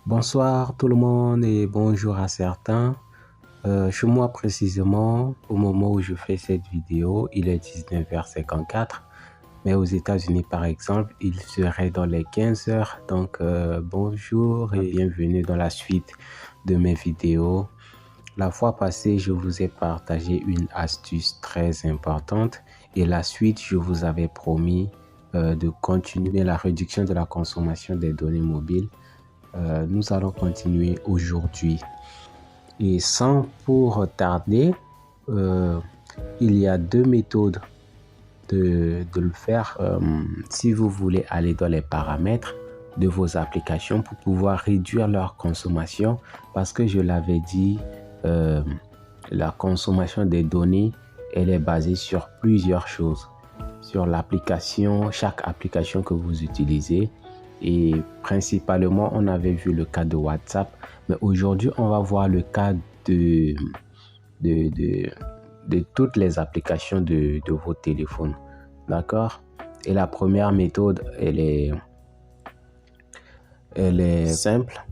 Bonsoir tout le monde et bonjour à certains. Chez moi précisément, au moment où je fais cette vidéo, il est 19h54. Mais aux États-Unis par exemple, il serait dans les 15h. Donc bonjour et bienvenue dans la suite de mes vidéos. La fois passée, je vous ai partagé une astuce très importante et la suite, je vous avais promis de continuer la réduction de la consommation des données mobiles. Nous allons continuer aujourd'hui. Et sans pour tarder, il y a deux méthodes de le faire. Si vous voulez aller dans les paramètres de vos applications pour pouvoir réduire leur consommation, parce que je l'avais dit, la consommation des données, elle est basée sur plusieurs choses. Sur l'application, chaque application que vous utilisez. Et principalement, on avait vu le cas de WhatsApp. Mais aujourd'hui, on va voir le cas de toutes les applications de vos téléphones. D'accord? Et la première méthode, elle est simple,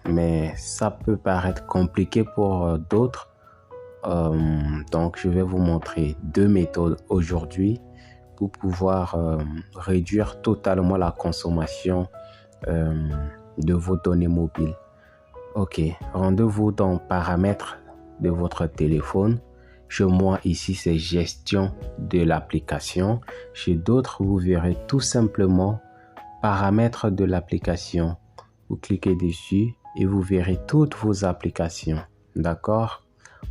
mais ça peut paraître compliqué pour d'autres. Donc, je vais vous montrer deux méthodes aujourd'hui pour pouvoir réduire totalement la consommation de vos données mobiles. Ok, rendez-vous dans paramètres de votre téléphone. Chez moi ici, c'est gestion de l'application. Chez d'autres, vous verrez tout simplement paramètres de l'application. Vous cliquez dessus et vous verrez toutes vos applications. D'accord?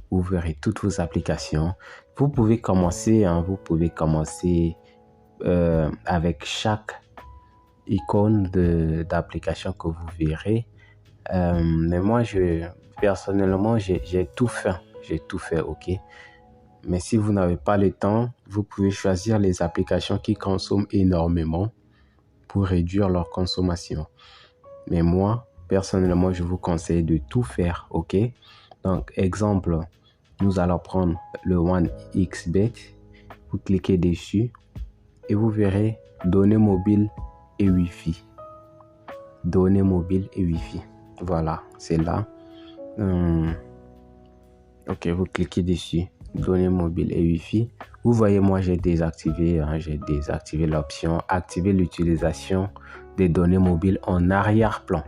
Vous verrez toutes vos applications. Vous pouvez commencer, avec chaque icône d'application que vous verrez. Mais moi, personnellement, j'ai tout fait. J'ai tout fait, ok. Mais si vous n'avez pas le temps, vous pouvez choisir les applications qui consomment énormément pour réduire leur consommation. Mais moi, personnellement, je vous conseille de tout faire, ok. Donc, exemple, nous allons prendre le OneXBet. Vous cliquez dessus et vous verrez données mobiles et Wi-Fi. Données mobiles et Wi-Fi. Voilà, c'est là. Ok, vous cliquez dessus. Données mobiles et Wi-Fi. Vous voyez, moi, j'ai désactivé l'option activer l'utilisation des données mobiles en arrière-plan.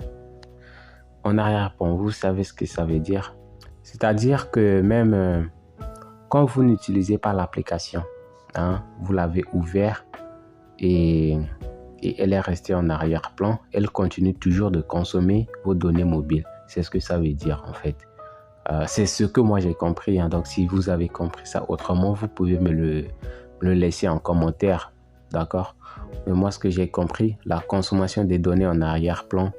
En arrière-plan, vous savez ce que ça veut dire? C'est-à-dire que même quand vous n'utilisez pas l'application, vous l'avez ouvert et elle est restée en arrière-plan, elle continue toujours de consommer vos données mobiles. C'est ce que ça veut dire en fait. C'est ce que moi j'ai compris. Donc si vous avez compris ça autrement, vous pouvez me le laisser en commentaire. D'accord? Mais moi ce que j'ai compris, la consommation des données en arrière-plan,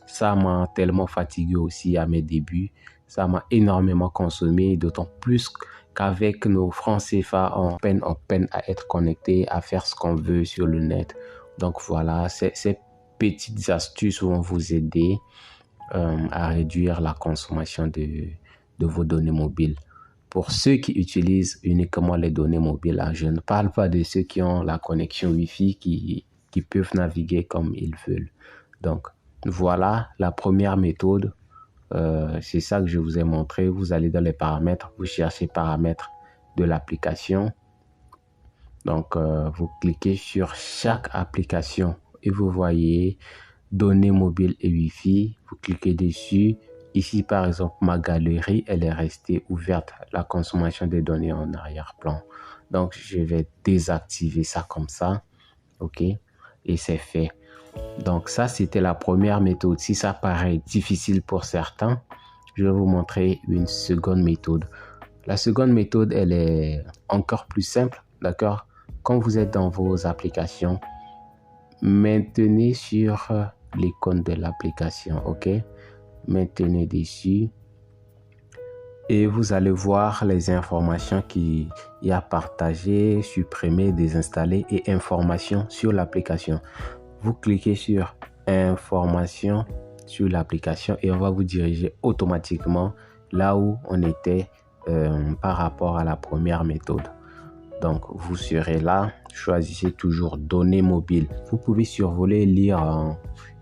ça m'a tellement fatigué aussi à mes débuts. Ça m'a énormément consommé, d'autant plus qu'avec nos francs CFA, on peine à être connecté, à faire ce qu'on veut sur le net. Donc voilà, ces petites astuces vont vous aider à réduire la consommation de vos données mobiles. Pour ceux qui utilisent uniquement les données mobiles, je ne parle pas de ceux qui ont la connexion Wi-Fi qui peuvent naviguer comme ils veulent. Donc voilà la première méthode. C'est ça que je vous ai montré. Vous allez dans les paramètres, vous cherchez paramètres de l'application. Donc, vous cliquez sur chaque application et vous voyez données mobiles et Wi-Fi. Vous cliquez dessus. Ici, par exemple, ma galerie, elle est restée ouverte. La consommation des données en arrière-plan. Donc, je vais désactiver ça comme ça. OK? Et c'est fait. Donc, ça, c'était la première méthode. Si ça paraît difficile pour certains, je vais vous montrer une seconde méthode. La seconde méthode, elle est encore plus simple. D'accord? Quand vous êtes dans vos applications, maintenez sur l'icône de l'application. OK? Maintenez dessus. Et vous allez voir les informations qu'il y a partagées, supprimées, désinstallées et informations sur l'application. Vous cliquez sur information sur l'application et on va vous diriger automatiquement là où on était par rapport à la première méthode. Donc, vous serez là, choisissez toujours données mobiles. Vous pouvez survoler, lire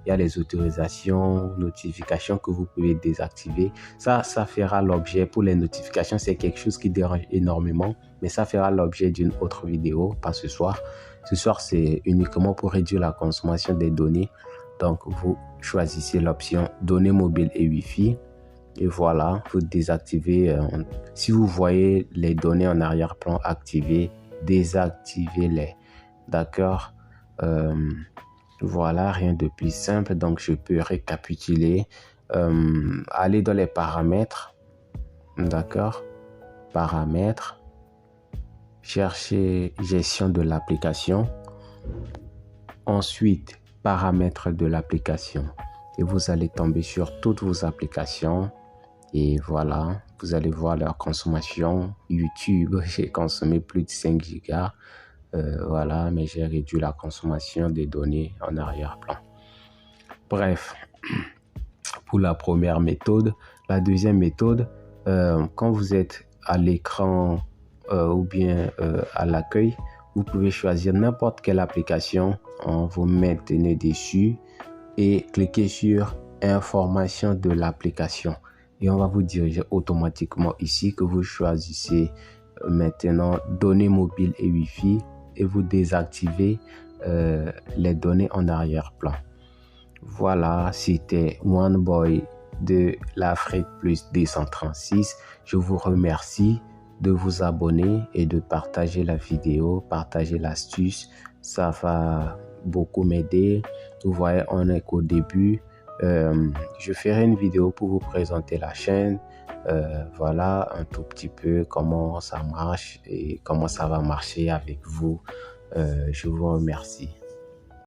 il y a les autorisations, notifications que vous pouvez désactiver. Ça fera l'objet, pour les notifications, c'est quelque chose qui dérange énormément, mais ça fera l'objet d'une autre vidéo, pas ce soir. Ce soir, c'est uniquement pour réduire la consommation des données. Donc, vous choisissez l'option données mobiles et Wi-Fi. Et voilà, vous désactivez. Si vous voyez les données en arrière-plan activées, désactivez-les. D'accord? Voilà, rien de plus simple. Donc, je peux récapituler. Aller dans les paramètres. D'accord? Paramètres. Chercher gestion de l'application. Ensuite, paramètres de l'application. Et vous allez tomber sur toutes vos applications. Et voilà, vous allez voir leur consommation. YouTube, j'ai consommé plus de 5 gigas. Voilà, mais j'ai réduit la consommation des données en arrière-plan. Bref, pour la première méthode. La deuxième méthode, quand vous êtes à l'écran ou bien à l'accueil, vous pouvez choisir n'importe quelle application. Vous maintenez dessus et cliquez sur information de l'application. Et on va vous diriger automatiquement ici que vous choisissez maintenant données mobiles et Wi-Fi et vous désactivez les données en arrière-plan. Voilà, c'était OneBoy de l'Afrique Plus 236. Je vous remercie de vous abonner et de partager la vidéo, partager l'astuce. Ça va beaucoup m'aider. Vous voyez, on est qu'au début. Je ferai une vidéo pour vous présenter la chaîne. Voilà un tout petit peu comment ça marche et comment ça va marcher avec vous. Je vous remercie.